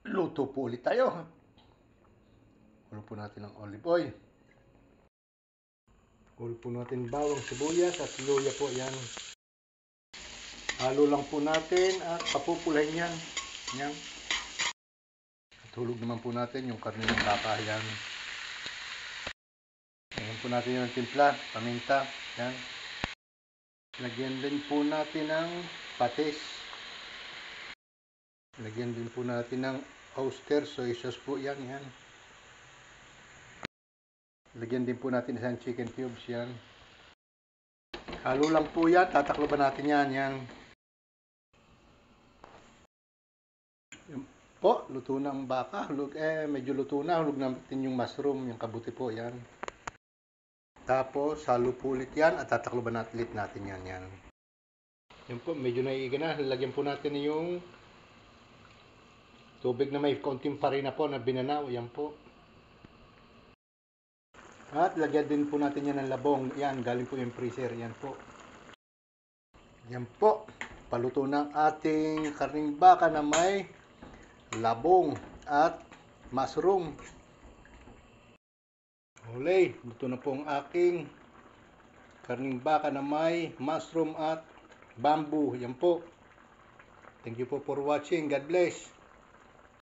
Luto po ulit tayo. Ulo po natin ng olive oil. Ulo po natin bawang, sibuyas at luya po yan. Halo lang po natin at papupulahin yan. Yan. At hulog naman po natin yung karne ng baka yan. Ayan po natin yung timpla, paminta. Yan. Lagyan din po natin ng patis. Lagyan din po natin ng oyster soy sauce po yan. Yan. Lagyan din po natin isang chicken cubes yan. Halo lang po yan. Tatakloban natin yan. Yan. Yan po. Luto na ang baka. Medyo luto na. Hulog natin yung mushroom. Yung kabuti po yan. Tapos halo po ulit yan. At tatakloban natin yan. Yan. Yan po. Medyo naiiga na. Lagyan po natin yung tubig na may konting farina po na binanaw. Yan po. At lagyan din po natin yan ng labong. Yan, galing po yung freezer. Yan po. Yan po. Paluto ng ating karning baka na may labong at mushroom. Huli, luto na po ang aking karning baka na may mushroom at bamboo. Yan po. Thank you po for watching. God bless.